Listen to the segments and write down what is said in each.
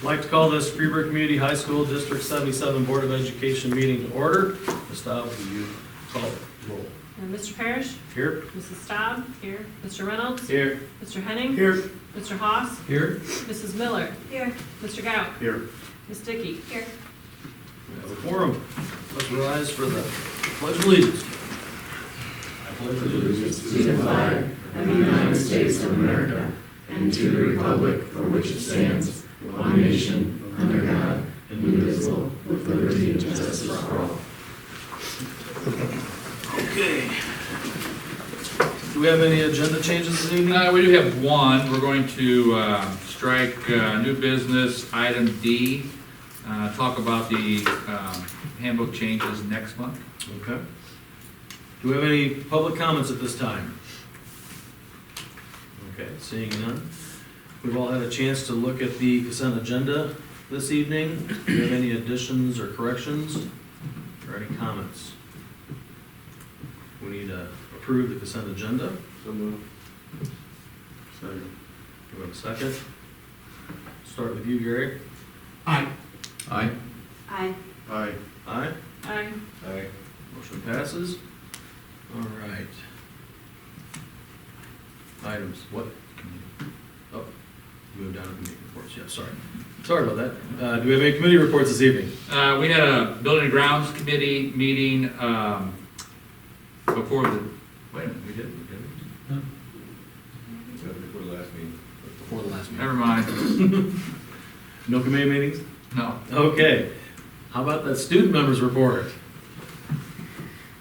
I'd like to call this Freeburg Community High School District 77 Board of Education meeting to order. Ms. Staub, will you call the roll? Mr. Parrish? Here. Mrs. Staub? Here. Mr. Reynolds? Here. Mr. Henning? Here. Mr. Haas? Here. Mrs. Miller? Here. Mr. Gout? Here. Ms. Dickey? Here. We have a quorum. Let's rise for the pledge of allegiance. I pledge allegiance to the flag of the United States of America and to the republic for which it stands, one nation, under God, indivisible, with liberty and justice for all. Okay. Do we have any agenda changes this evening? We do have one. We're going to strike new business, item D, talk about the handbook changes next month. Okay. Do we have any public comments at this time? Okay, seeing none. We've all had a chance to look at the consent agenda this evening. Do you have any additions or corrections or any comments? We need to approve the consent agenda. So moved. Second. Do we have a second? Start with you, Gary. Aye. Aye. Aye. Aye. Aye. Aye. Aye. Motion passes. All right. Items, what? Oh, moved down to committee reports, yeah, sorry. Sorry about that. Do we have any committee reports this evening? We had a Building and Grounds Committee meeting before the, wait a minute, we did. Before the last meeting. Before the last meeting. Never mind. No committee meetings? No. Okay. How about that student members report?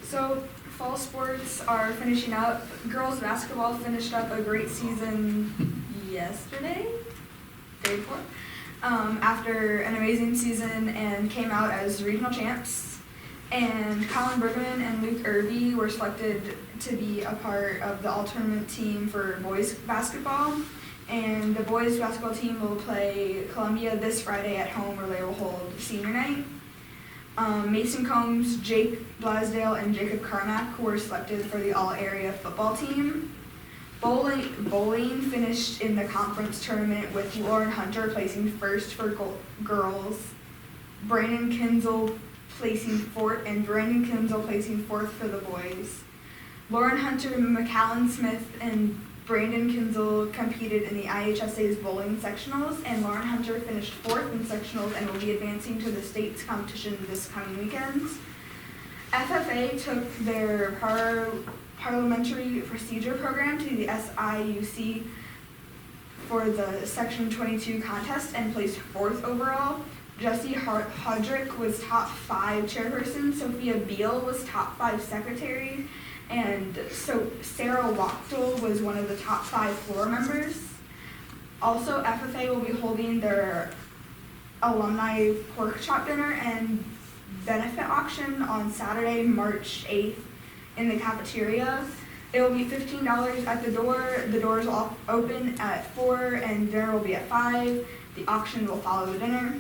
So, fall sports are finishing up. Girls basketball finished up a great season yesterday, day before, after an amazing season and came out as regional champs. And Colin Bergman and Luke Irby were selected to be a part of the all-tournament team for boys basketball. And the boys basketball team will play Columbia this Friday at home, where they will hold senior night. Mason Combs, Jake Blasdale, and Jacob Carmack were selected for the all-area football team. Bowling finished in the conference tournament with Lauren Hunter placing first for girls, Brandon Kinzel placing fourth, and Brandon Kinzel placing fourth for the boys. Lauren Hunter, McAllen Smith, and Brandon Kinzel competed in the IHSA's bowling sectionals, and Lauren Hunter finished fourth in sectionals and will be advancing to the state's competition this coming weekend. FFA took their parliamentary procedure program to the SIUC for the Section 22 contest and placed fourth overall. Jessie Hodrick was top 5 chairperson, Sophia Beal was top 5 secretary, and so Sarah Wachtel was one of the top 5 floor members. Also, FFA will be holding their alumni pork chop dinner and benefit auction on Saturday, March 8th in the cafeteria. It will be $15 at the door. The doors will open at 4 and dinner will be at 5. The auction will follow the dinner.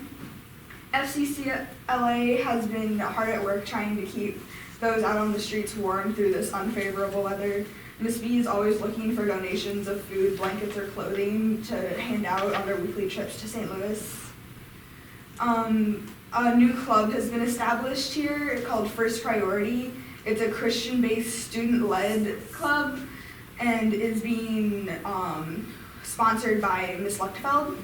FCCLA has been hard at work trying to keep those out on the streets warm through this unfavorable weather. Ms. B is always looking for donations of food, blankets, or clothing to hand out on their weekly trips to St. Louis. A new club has been established here called First Priority. It's a Christian-based, student-led club and is being sponsored by Ms. Luchtfeld.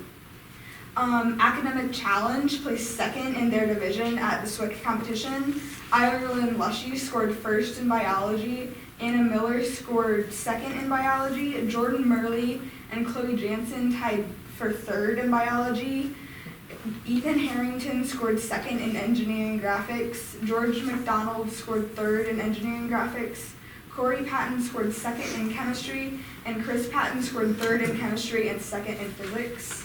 Academic Challenge placed second in their division at the SWIC competition. Ireland Lushy scored first in biology. Anna Miller scored second in biology. Jordan Murley and Chloe Jansen tied for third in biology. Ethan Harrington scored second in engineering graphics. George McDonald scored third in engineering graphics. Corey Patton scored second in chemistry. And Chris Patton scored third in chemistry and second in physics.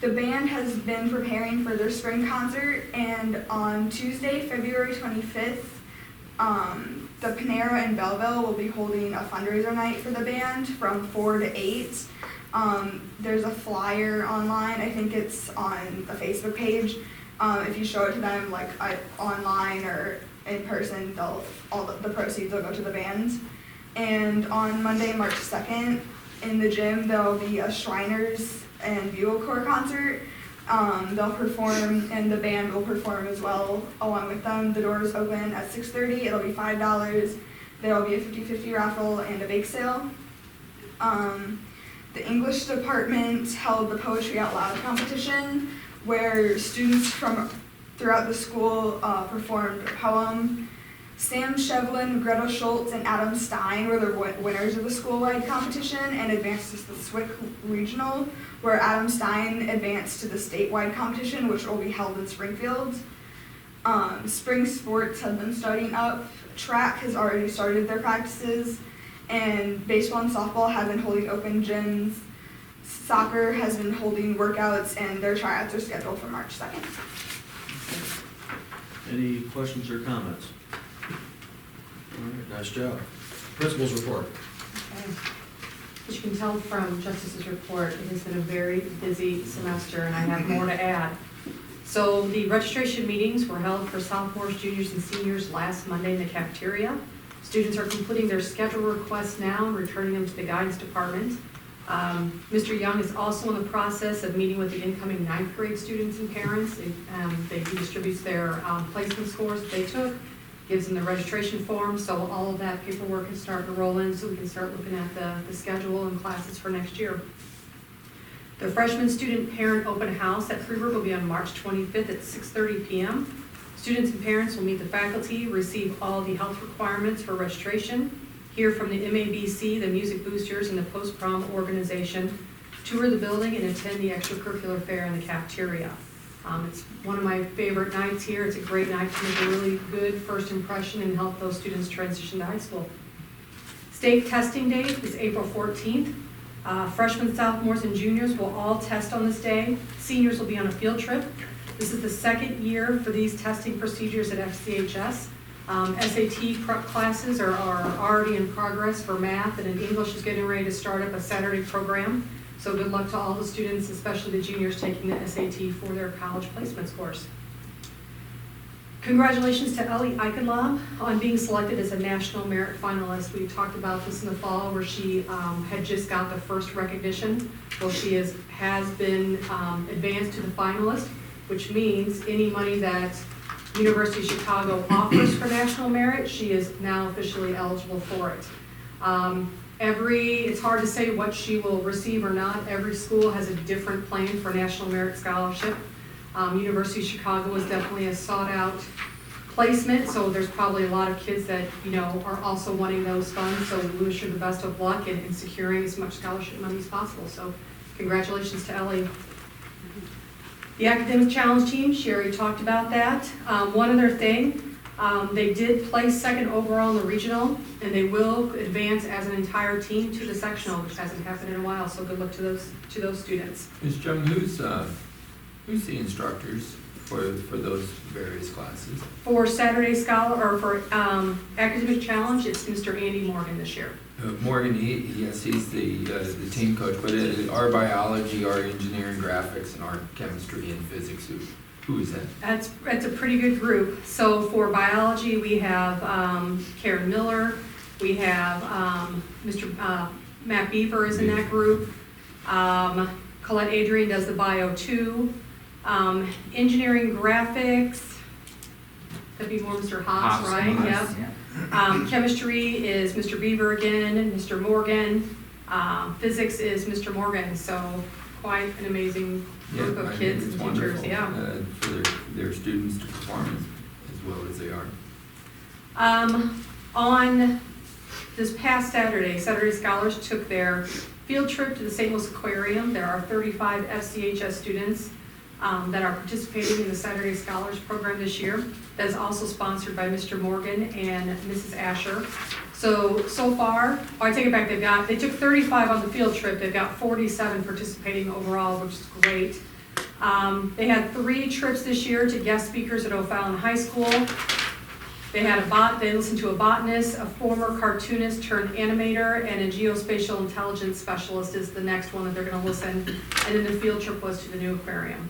The band has been preparing for their spring concert, and on Tuesday, February 25th, the Panera in Belleville will be holding a fundraiser night for the band from 4 to 8. There's a flyer online. I think it's on the Facebook page. If you show it to them, like online or in person, the proceeds will go to the band. And on Monday, March 2nd, in the gym, there will be a Shriners and Bugle Corps concert. They'll perform, and the band will perform as well along with them. The doors open at 6:30. It'll be $5. There will be a 50-50 raffle and a bake sale. The English department held the Poetry Out Loud competition, where students from throughout the school performed a poem. Sam Shevlin, Greta Schultz, and Adam Stein were the winners of the school-wide competition and advanced to the SWIC regional, where Adam Stein advanced to the statewide competition, which will be held in Springfield. Spring sports have been starting up. Track has already started their practices, and baseball and softball have been holding open gyms. Soccer has been holding workouts, and their tryouts are scheduled for March 2nd. Any questions or comments? All right, nice job. Principal's report. Okay. As you can tell from Justice's report, it has been a very busy semester, and I have more to add. So the registration meetings were held for sophomores, juniors, and seniors last Monday in the cafeteria. Students are completing their schedule requests now and returning them to the guidance department. Mr. Young is also in the process of meeting with the incoming 9th grade students and parents. He distributes their placement scores that they took, gives them the registration form, so all of that paperwork is starting to roll in so we can start looking at the schedule and classes for next year. The freshman student parent open house at Freeburg will be on March 25th at 6:30 p.m. Students and parents will meet the faculty, receive all the health requirements for registration, hear from the MABC, the Music Boosters, and the Post-Prom organization, tour the building, and attend the extracurricular fair in the cafeteria. It's one of my favorite nights here. It's a great night to make a really good first impression and help those students transition to high school. State testing date is April 14th. Freshmen, sophomores, and juniors will all test on this day. Seniors will be on a field trip. This is the second year for these testing procedures at FCHS. SAT prep classes are already in progress for math, and in English is getting ready to start up a Saturday program. So good luck to all the students, especially the juniors taking the SAT for their college placements course. Congratulations to Ellie Eichenlaub on being selected as a National Merit Finalist. We talked about this in the fall where she had just got the first recognition. Well, she has been advanced to the finalist, which means any money that University of Chicago offers for National Merit, she is now officially eligible for it. It's hard to say what she will receive or not. Every school has a different plan for National Merit Scholarship. University of Chicago is definitely a sought-out placement, so there's probably a lot of kids that are also wanting those funds. So we wish her the best of luck in securing as much scholarship money as possible. So congratulations to Ellie. The Academic Challenge team, Sherry talked about that. One other thing, they did place second overall in the regional, and they will advance as an entire team to the sectional, which hasn't happened in a while. So good luck to those students. Ms. Jung, who's the instructors for those various classes? For Saturday Scholar or for Academic Challenge, it's Mr. Andy Morgan this year. Morgan, he's the team coach, but our biology, our engineering, graphics, and our chemistry and physics, who is that? That's a pretty good group. So for biology, we have Karen Miller, we have Mr. Matt Beaver is in that group. Colette Adrian does the bio too. Engineering graphics, that'd be more Mr. Haas, right? Yep. Chemistry is Mr. Beaver again, Mr. Morgan. Physics is Mr. Morgan. So quite an amazing group of kids and teachers. Yeah. For their students to perform as well as they are. On this past Saturday Scholars took their field trip to the St. Louis Aquarium. There are 35 FCHS students that are participating in the Saturday Scholars program this year. That is also sponsored by Mr. Morgan and Mrs. Asher. So far, I take it back, they took 35 on the field trip. They've got 47 participating overall, which is great. They had 3 trips this year to guest speakers at O'Fallon High School. They listened to a botanist, a former cartoonist turned animator, and a geospatial intelligence specialist is the next one that they're gonna listen. And then the field trip was to the new aquarium.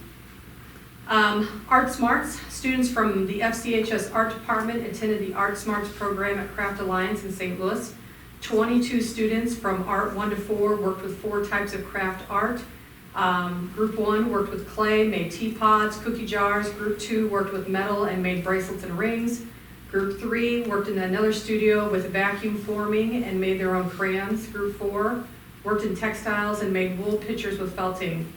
Art Smarts, students from the FCHS Art Department attended the Art Smarts program at Craft Alliance in St. Louis. 22 students from Art 1 to 4 worked with 4 types of craft art. Group 1 worked with clay, made teapots, cookie jars. Group 2 worked with metal and made bracelets and rings. Group 3 worked in another studio with vacuum forming and made their own crayons. Group 4 worked in textiles and made wool pitchers with felting.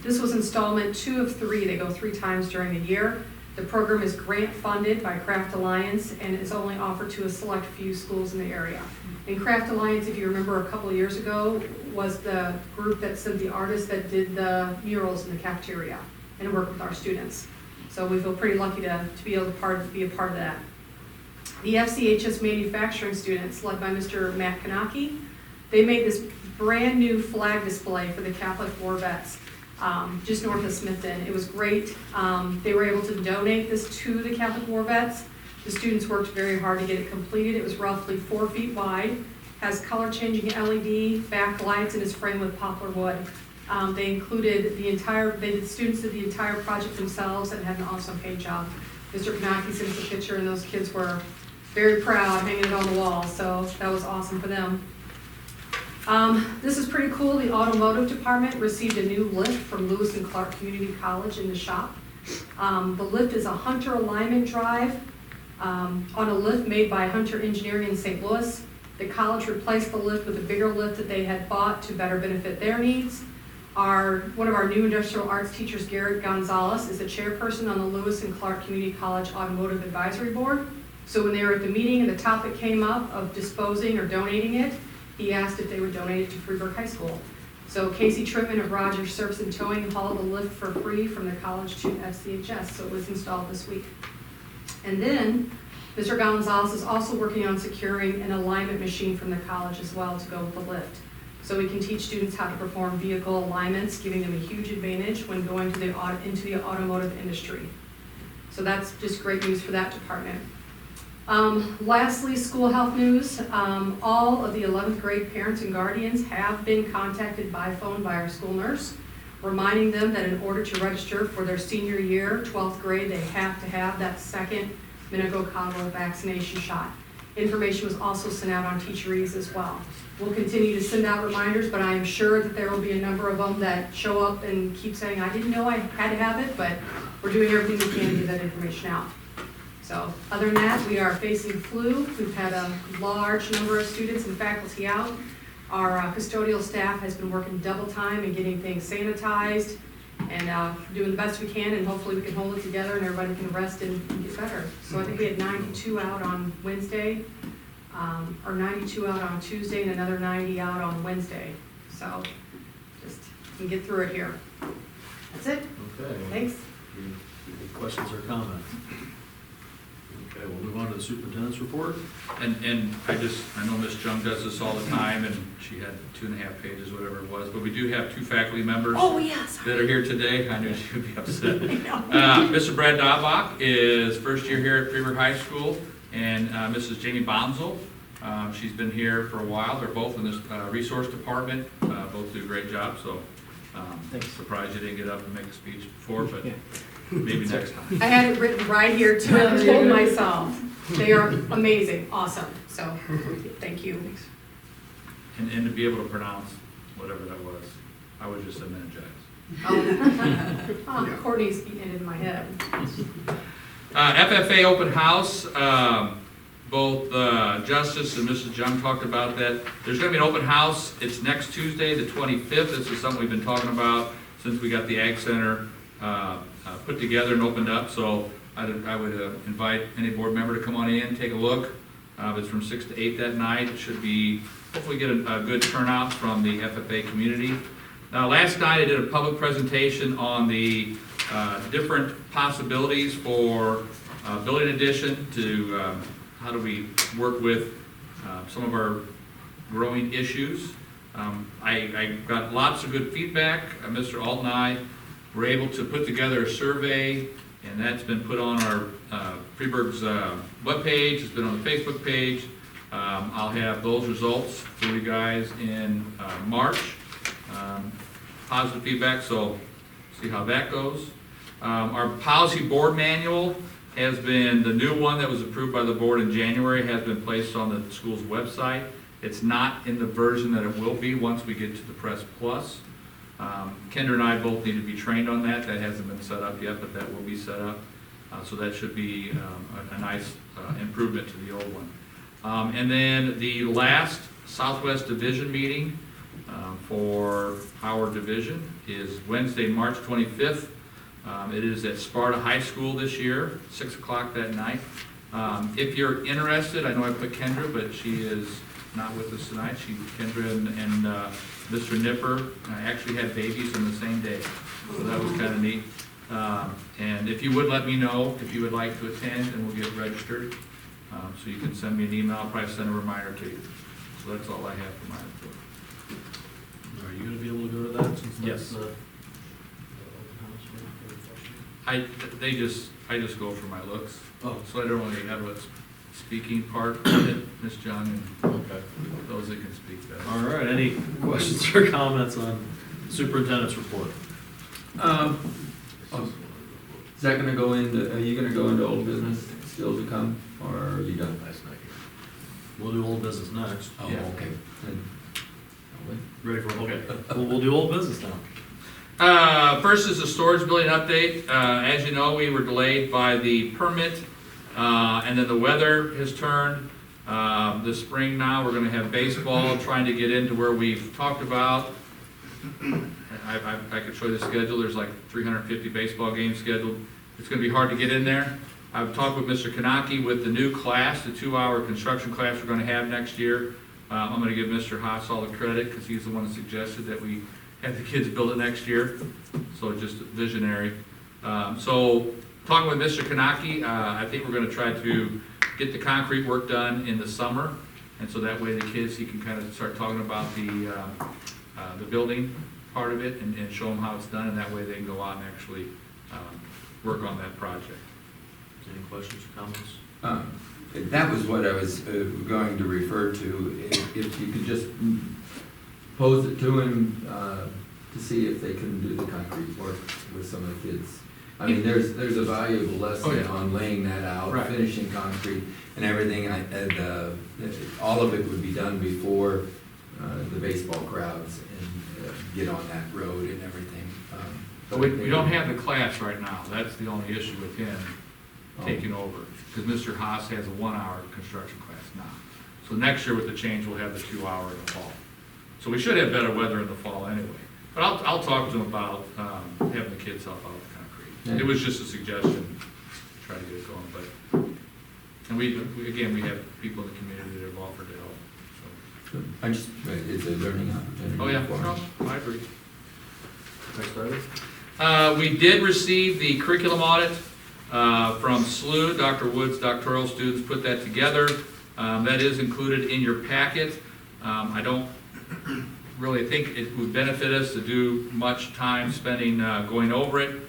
This was installment 2 of 3. They go 3 times during the year. The program is grant funded by Craft Alliance and is only offered to a select few schools in the area. And Craft Alliance, if you remember a couple of years ago, was the group that sent the artists that did the murals in the cafeteria and worked with our students. So we feel pretty lucky to be able to be a part of that. The FCHS manufacturing students, led by Mr. Matt Kanaki, they made this brand new flag display for the Catholic War vets, just north of Smithton. It was great. They were able to donate this to the Catholic War vets. The students worked very hard to get it completed. It was roughly 4 feet wide, has color changing LED backlights, and is framed with poplar wood. They included the students did the entire project themselves and had an awesome paint job. Mr. Kanaki sent us a picture, and those kids were very proud, hanging it on the wall, so that was awesome for them. This is pretty cool. The automotive department received a new lift from Lewis and Clark Community College in the shop. The lift is a Hunter alignment drive on a lift made by Hunter Engineering in St. Louis. The college replaced the lift with a bigger lift that they had bought to better benefit their needs. One of our new industrial arts teachers, Garrett Gonzalez, is the chairperson on the Lewis and Clark Community College Automotive Advisory Board. So when they were at the meeting and the topic came up of disposing or donating it, he asked if they would donate it to Freeburg High School. So Casey Trittman of Rogers Service and Towing hauled the lift for free from the college to FCHS, so it was installed this week. And then Mr. Gonzalez is also working on securing an alignment machine from the college as well to go with the lift. So we can teach students how to perform vehicle alignments, giving them a huge advantage when going into the automotive industry. So that's just great news for that department. Lastly, school health news. All of the 11th grade parents and guardians have been contacted by phone by our school nurse, reminding them that in order to register for their senior year, 12th grade, they have to have that second meningococcal vaccination shot. Information was also sent out on teacheries as well. We'll continue to send out reminders, but I am sure that there will be a number of them that show up and keep saying, I didn't know I had to have it, but we're doing everything we can to get that information out. So other than that, we are facing flu. We've had a large number of students and faculty out. Our custodial staff has been working double time and getting things sanitized and doing the best we can, and hopefully we can hold it together and everybody can rest and get better. So I think we had 92 out on Wednesday, or 92 out on Tuesday, and another 90 out on Wednesday. So just can get through it here. That's it. Okay. Thanks. Any questions or comments? Okay, we'll move on to the superintendent's report. And I know Ms. Jung does this all the time, and she had 2.5 pages, whatever it was, but we do have 2 faculty members that are here today. I knew she would be upset. Mr. Brad Daubach is first year here at Freeburg High School, and Mrs. Jamie Bonzel, she's been here for a while. They're both in this resource department, both do a great job, so surprised you didn't get up and make a speech before, but maybe next time. I had it written right here too. I told myself. They are amazing, awesome. So thank you. And to be able to pronounce whatever that was, I would just have Oh, Courtney's getting it in my head. FFA open house, both Justice and Mrs. Jung talked about that. There's gonna be an open house. It's next Tuesday, the 25th. This is something we've been talking about since we got the Ag Center put together and opened up. So I would invite any board member to come on in, take a look. It's from 6 to 8 that night. It should be, hopefully get a good turnout from the FFA community. Last night I did a public presentation on the different possibilities for building addition to how do we work with some of our growing issues. I got lots of good feedback. Mr. Alt and I were able to put together a survey, and that's been put on our Freeburg's webpage. It's been on the Facebook page. I'll have those results for you guys in March. Positive feedback, so see how that goes. Our policy board manual has been, the new one that was approved by the board in January has been placed on the school's website. It's not in the version that it will be once we get to the Press Plus. Kendra and I both need to be trained on that. That hasn't been set up yet, but that will be set up. So that should be a nice improvement to the old one. And then the last Southwest Division meeting for our division is Wednesday, March 25th. It is at Sparta High School this year, 6 o'clock that night. If you're interested, I know I put Kendra, but she is not with us tonight. Kendra and Mr. Nipper actually had babies on the same day, so that was kind of neat. And if you would let me know if you would like to attend, and we'll get registered. So you can send me an email, I'll probably send a reminder to you. So that's all I have for my report. Are you gonna be able to go to that since Yes. that's, I just go for my looks, oh, so I don't really have a speaking part of it, Ms. Jung, and okay. those that can speak better. All right, any questions or comments on superintendent's report? Is that gonna go into, are you gonna go into old business still to come, or are you done? We'll do old business next. Oh, Yeah. okay. Then I'll wait. Ready for, okay, we'll do old business now. First is the storage building update. As you know, we were delayed by the permit, and then the weather has turned. This spring now, we're gonna have baseball, trying to get into where we've talked about. I could show you the schedule. There's like 350 baseball games scheduled. It's gonna be hard to get in there. I've talked with Mr. Kanaki with the new class, the 2-hour construction class we're gonna have next year. I'm gonna give Mr. Haas all the credit, because he's the one that suggested that we have the kids build it next year. So just visionary. So talking with Mr. Kanaki, I think we're gonna try to get the concrete work done in the summer. And so that way the kids, he can kind of start talking about the building part of it and show them how it's done. And that way they can go out and actually work on that project. Any questions or comments? That was what I was going to refer to. If you could just pose it to him to see if they can do the concrete work with some of the kids. I mean, there's a valuable lesson Oh, yeah. on laying that out, Right. finishing concrete and everything. All of it would be done before the baseball crowds and get on that road and everything. But we don't have the class right now. That's the only issue with him taking over. Because Mr. Haas has a 1-hour construction class now. So next year with the change, we'll have the 2-hour in the fall. So we should have better weather in the fall anyway. But I'll talk to him about having the kids help out with concrete. Yeah. It was just a suggestion to try to get it going, but, and we have people in the community that have offered to help, It's a learning opportunity. so. Oh, yeah, for no, them. I agree. Next item? We did receive the curriculum audit from SLU. Dr. Wood's doctoral students put that together. That is included in your packet. I don't really think it would benefit us to do much time spending going over it,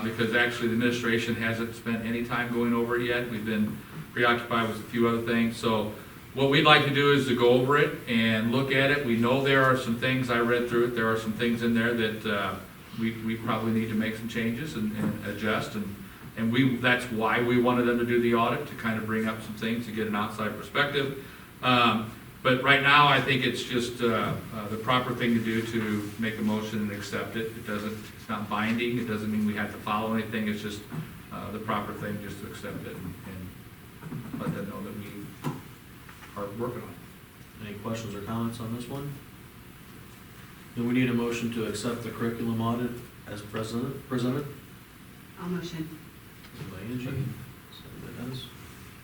because actually the administration hasn't spent any time going over it yet. We've been preoccupied with a few other things. So what we'd like to do is to go over it and look at it. We know there are some things, I read through it, there are some things in there that we probably need to make some changes and adjust, and that's why we wanted them to do the audit, to kind of bring up some things, to get an outside perspective. But right now, I think it's just the proper thing to do to make a motion and accept it. It's not binding, it doesn't mean we have to follow anything, it's just the proper thing just to accept it and let them know that we are working on it. Any questions or comments on this one? Then we need a motion to accept the curriculum audit as presented. I'll motion. Motion by Angie, second by Dennis.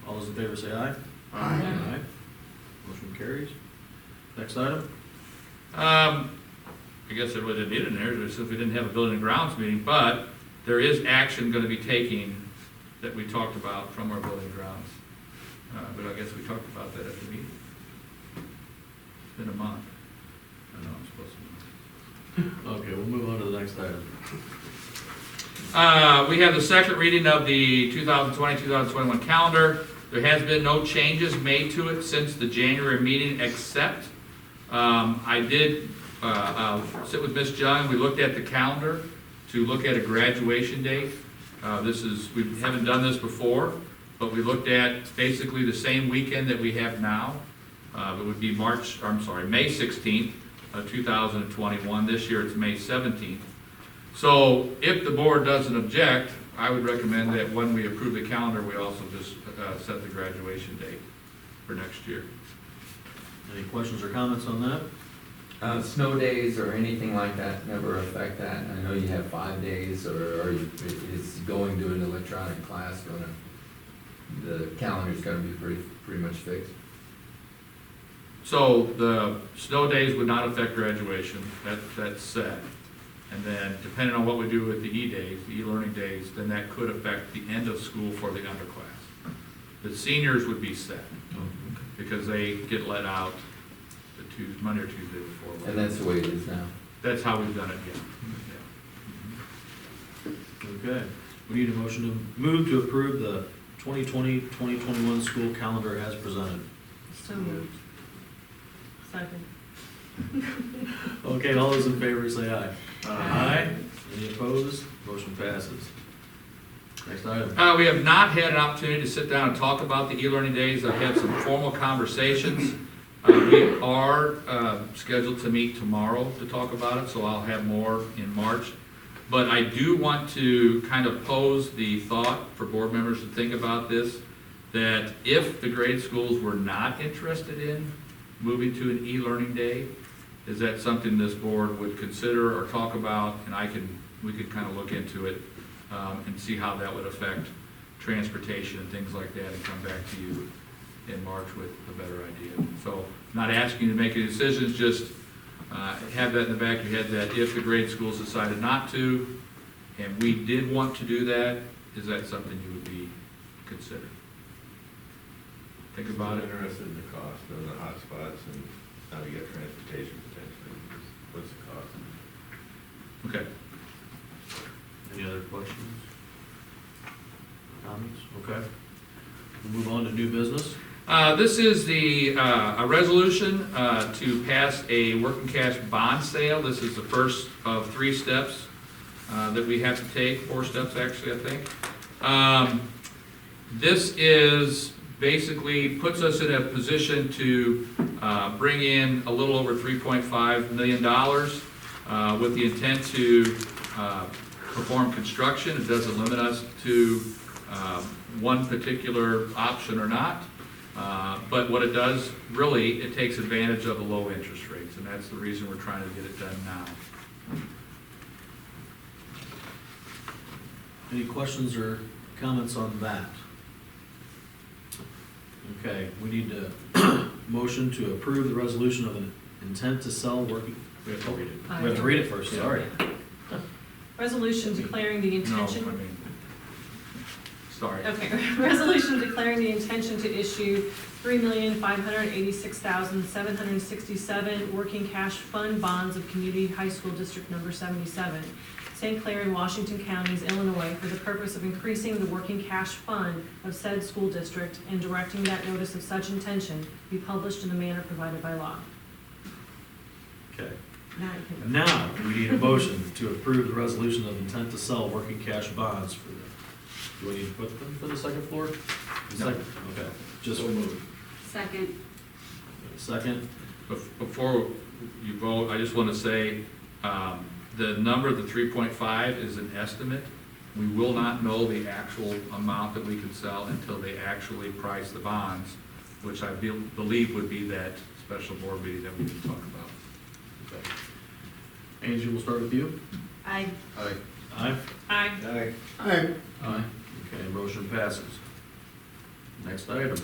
All those in favor say aye. Aye. Motion carries. Next item? I guess it would have needed in there, since we didn't have a building and grounds meeting, but there is action gonna be taken that we talked about from our building and grounds. But I guess we talked about that at the meeting. It's been a month. I know I'm supposed to. Okay, we'll move on to the next item. We have the second reading of the 2020-2021 calendar. There has been no changes made to it since the January meeting, except I did sit with Ms. Jung. We looked at the calendar to look at a graduation date. We haven't done this before, but we looked at basically the same weekend that we have now. It would be May 16th, 2021. This year it's May 17th. So if the board doesn't object, I would recommend that when we approve the calendar, we also just set the graduation date for next year. Any questions or comments on that? Snow days or anything like that never affect that? I know you have 5 days, or is going to an electronic class the calendar's gonna be pretty much fixed? So the snow days would not affect graduation, that's set. And then depending on what we do with the E-days, the e-learning days, then that could affect the end of school for the underclass. The seniors would be set, because they get let out the Monday or Tuesday before. And that's the way it is now? That's how we've done it, yeah. Okay, we need a motion to move to approve the 2020-2021 school calendar as presented. So moved. Second. Okay, all those in favor say aye. Aye. Any opposed? Motion passes. Next item. We have not had an opportunity to sit down and talk about the e-learning days. I've had some formal conversations. We are scheduled to meet tomorrow to talk about it, so I'll have more in March. But I do want to kind of pose the thought for board members to think about this, that if the grade schools were not interested in moving to an e-learning day, is that something this board would consider or talk about? And we could kind of look into it and see how that would affect transportation and things like that, and come back to you in March with a better idea. So, not asking you to make any decisions, just have that in the back of your head, that if the grade schools decided not to, and we did want to do that, is that something you would be considered? Think about it. I'm interested in the cost of the hotspots and how to get transportation potentially. What's the cost? Okay. Any other questions? Comments? Okay. We'll move on to new business. This is a resolution to pass a working cash bond sale. This is the first of 3 steps that we have to take, 4 steps actually, I think. This is basically puts us in a position to bring in a little over $3.5 million with the intent to perform construction. It doesn't limit us to one particular option or not. But what it does, really, it takes advantage of the low interest rates, and that's the reason we're trying to get it done now. Any questions or comments on that? Okay, we need to motion to approve the resolution of an intent to sell working, we have to read it. We have to read it first, sorry. Resolution declaring the intention. No, I mean, sorry. Okay, resolution declaring the intention to issue 3,586,767 working cash fund bonds of Community High School District Number 77, St. Clair in Washington Counties, Illinois, for the purpose of increasing the working cash fund of said school district and directing that notice of such intention be published in the manner provided by law. Okay. Now you can. Now, we need a motion to approve the resolution of intent to sell working cash bonds for the, do we need to put them for the second floor? The No. second, okay, just So moved. Second. second. Before you vote, I just want to say, the number, the 3.5, is an estimate. We will not know the actual amount that we can sell until they actually price the bonds, which I believe would be that special board meeting that we can talk about. Okay. Angie, we'll start with you. Aye. Aye. Aye. Aye. Aye. Aye. Aye. Okay, motion passes. Next item.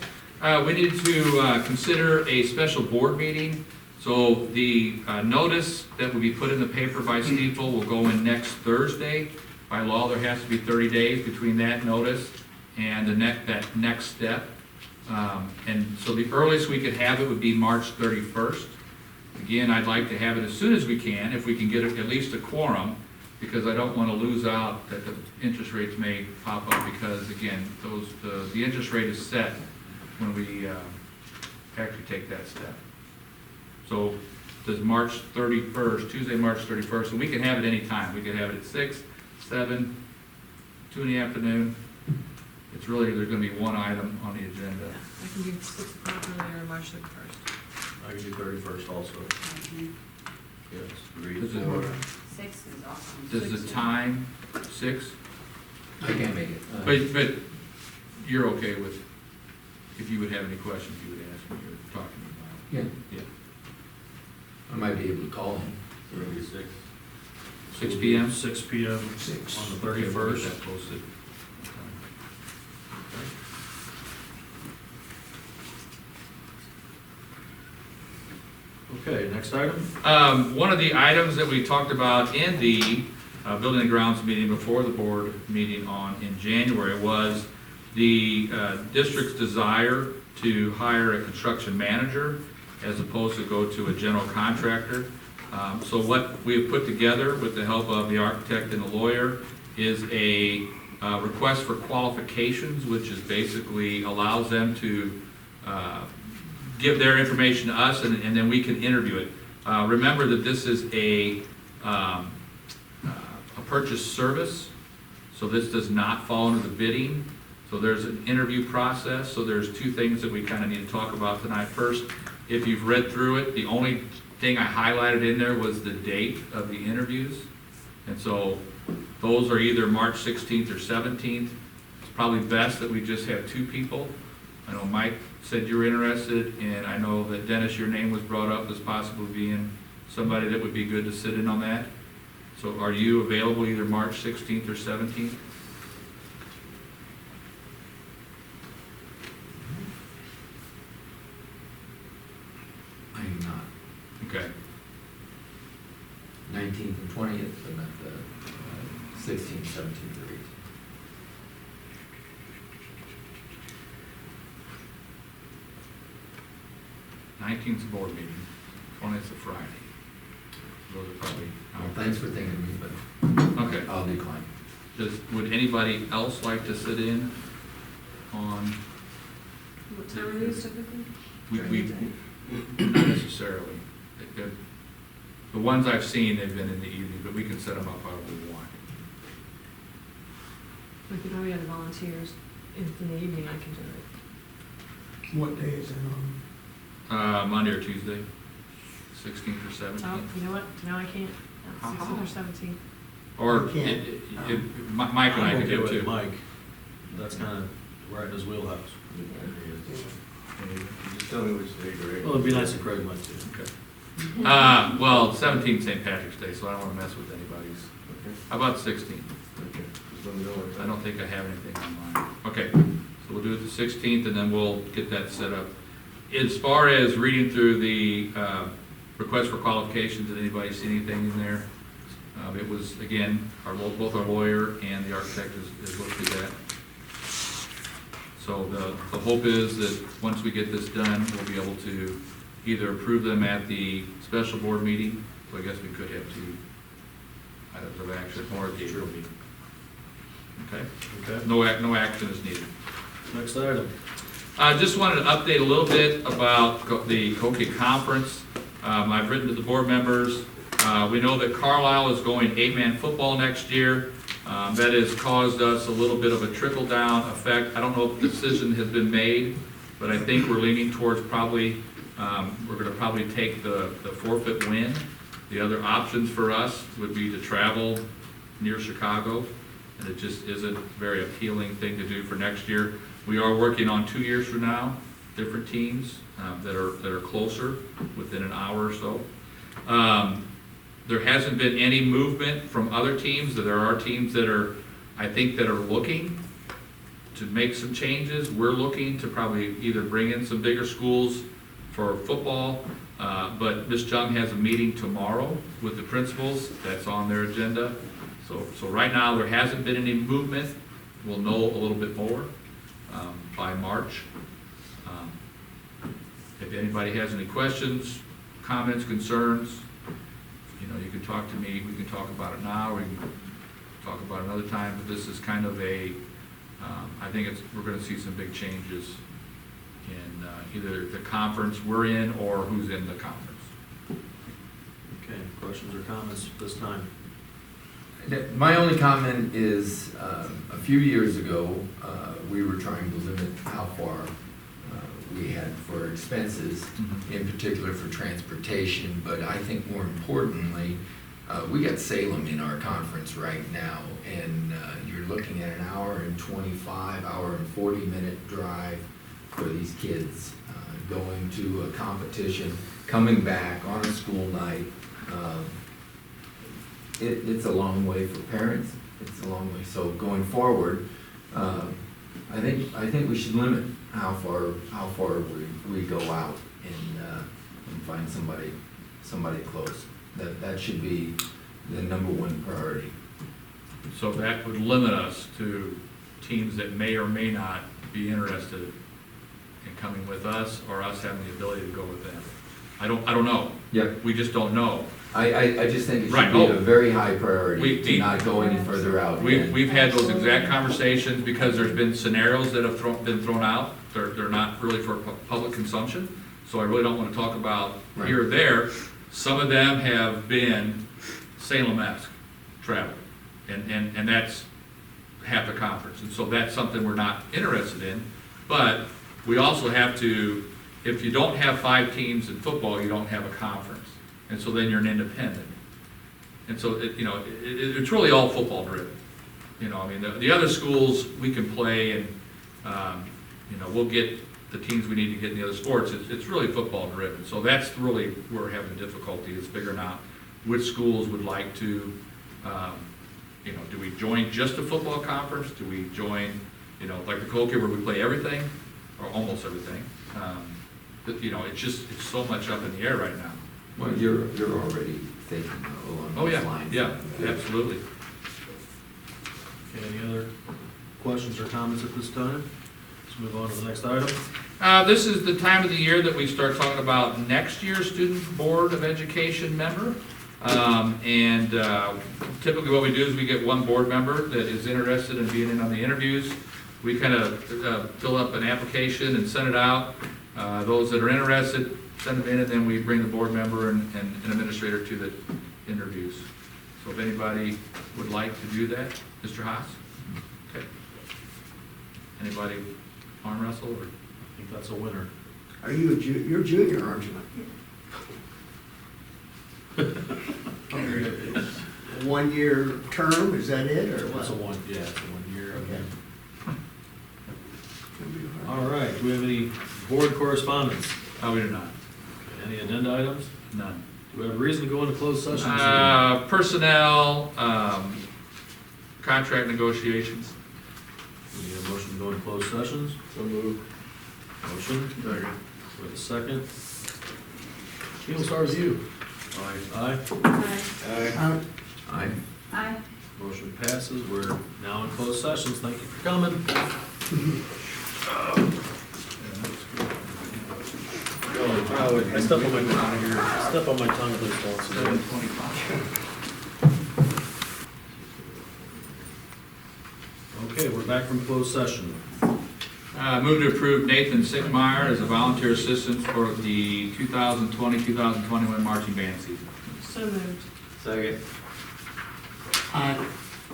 We need to consider a special board meeting. So the notice that will be put in the paper by Steeple will go in next Thursday. By law, there has to be 30 days between that notice and that next step. And so the earliest we could have it would be March 31st. Again, I'd like to have it as soon as we can, if we can get at least a quorum, because I don't want to lose out that the interest rates may pop up, because again, the interest rate is set when we actually take that step. So does March 31st, Tuesday, March 31st, and we can have it any time. We can have it at 6, 7, 2 in the afternoon. It's really, there's going to be one item on the agenda. I can do 6 o'clock earlier on March 31st. I can do 31st also. Yes. 3, This is 4. 6 is awesome. Does the time, 6? I can't make it. But you're okay with, if you would have any questions, you would ask me or talk to me about Yeah, it? I might be able to call him. So it'll be 6. Yeah. 6 p.m.? 6 p.m. on the Okay, we'll get 31st. that posted. Okay, next item? One of the items that we talked about in the Building and Grounds meeting before the board meeting in January was the district's desire to hire a construction manager as opposed to go to a general contractor. So what we have put together with the help of the architect and the lawyer is a request for qualifications, which is basically allows them to give their information to us, and then we can interview it. Remember that this is a purchase service, so this does not fall under the bidding. So there's an interview process, so there's two things that we kind of need to talk about tonight. First, if you've read through it, the only thing I highlighted in there was the date of the interviews. And so those are either March 16th or 17th. It's probably best that we just have 2 people. I know Mike said you were interested, and I know that Dennis, your name was brought up as possibly being somebody that would be good to sit in on that. So are you available either March 16th or 17th? I am not. Okay. 19th and 20th, but not the 16th, 17th, or 18th. 19th is a board meeting, 20th is a Friday. Those are probably. Well, thanks for thinking of me, but Okay. I'll decline. Would anybody else like to sit in on, What time are these typically? we, not necessarily. The ones I've seen, they've been in the evening, but we can set them up however we want. If you know we have volunteers in the evening, I can do it. What day is it on? Monday or Tuesday, 16th or 17th. Oh, you know what? No, I can't. Not 16th or 17th. Or, I can't. Mike and I I'm could do okay it with too. Mike, that's kind of right in his wheelhouse. Just tell me which day, Greg. Well, it'd be nice if Craig went too. Okay. Well, 17th St. Patrick's Day, so I don't want to mess with anybody's. Okay, How about 16th? okay. Just let me know what I don't think I have anything online. Okay, so we'll do it the 16th, and then we'll get that set up. As far as reading through the request for qualifications, did anybody see anything in there? It was, again, both our lawyer and the architect is looked at that. So the hope is that once we get this done, we'll be able to either approve them at the special board meeting, so I guess we could have 2 items of action, or at the April meeting. Okay? Okay, No action is needed. next item. I just wanted to update a little bit about the Koke Conference. I've written to the board members. We know that Carlisle is going 8-man football next year. That has caused us a little bit of a trickle-down effect. I don't know if the decision has been made, but I think we're leaning towards probably, we're gonna probably take the forfeit win. The other options for us would be to travel near Chicago, and it just isn't a very appealing thing to do for next year. We are working on 2 years from now, different teams that are closer, within an hour or so. There hasn't been any movement from other teams. There are teams that are, I think, that are looking to make some changes. We're looking to probably either bring in some bigger schools for football, but Ms. Chung has a meeting tomorrow with the principals. That's on their agenda. So right now, there hasn't been any movement. We'll know a little bit more by March. If anybody has any questions, comments, concerns, you can talk to me. We can talk about it now, or we can talk about it another time. But this is kind of I think we're going to see some big changes in either the conference we're in or who's in the conference. Okay, questions or comments this time? My only comment is, a few years ago, we were trying to limit how far we had for expenses, in particular for transportation, but I think more importantly, we got Salem in our conference right now, and you're looking at an hour and 25, hour and 40-minute drive for these kids going to a competition, coming back on a school night. It's a long way for parents. It's a long way. So going forward, I think we should limit how far we go out and find somebody close. That should be the number one priority. So that would limit us to teams that may or may not be interested in coming with us, or us having the ability to go with them. I don't know. Yeah. We just don't know. I just think it Right, should be oh. a very high priority We- to not go any further out. than- We've had those exact conversations because there's been scenarios that have been thrown out. They're not really for public consumption, so I really don't want to talk about here or there. Some of them have been Salem-esque travel, and that's half the conference. And so that's something we're not interested in. But we also have to, if you don't have 5 teams in football, you don't have a conference. And so then you're an independent. And so, it's really all football driven. I mean, the other schools, we can play and, we'll get the teams we need to get in the other sports. It's really football driven. So that's really where we're having difficulty, is figuring out which schools would like to, do we join just a football conference? Do we join, like the Coke, where we play everything, or almost everything? It's so much up in the air right now. Well, you're already thinking along Oh, those lines. yeah, absolutely. Okay, any other questions or comments at this time? Let's move on to the next item. This is the time of the year that we start talking about next year's Student Board of Education member. And typically what we do is we get one board member that is interested in being in on the interviews. We kind of fill up an application and send it out. Those that are interested, send them in, and then we bring the board member and an administrator to the interviews. So if anybody would like to do that, Mr. Haas? Okay. Anybody arm wrestle, or? I think that's a winner. Are you you're junior, aren't you? Okay. 1 year term, is that it, or what? It's a 1 year. Okay. All right, do we have any board correspondence? We do not. Any agenda items? None. Do we have a reason to go into closed session? this evening? Personnel, contract negotiations. We need a motion to go into closed sessions? So moved. Motion? Second. With a second. We'll start with you. Aye. Aye. Aye. Aye. Motion passes. We're now in closed sessions. Thank you for coming. I step on my tongue here. Step on my tongue at least once a day. Okay, we're back from closed session. Move to approve Nathan Sickmeyer as a volunteer assistant for the 2020-2021 marching band season. So moved. Second. Aye.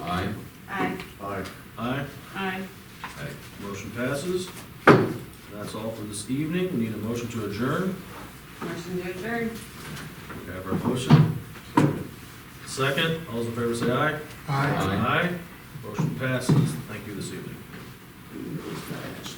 Aye. Aye. Aye. Aye. Aye. Motion passes. That's all for this evening. We need a motion to adjourn. Motion to adjourn. We have our motion. Second, all those in favor say aye. Aye. Aye. Motion passes. Thank you this evening. Fast.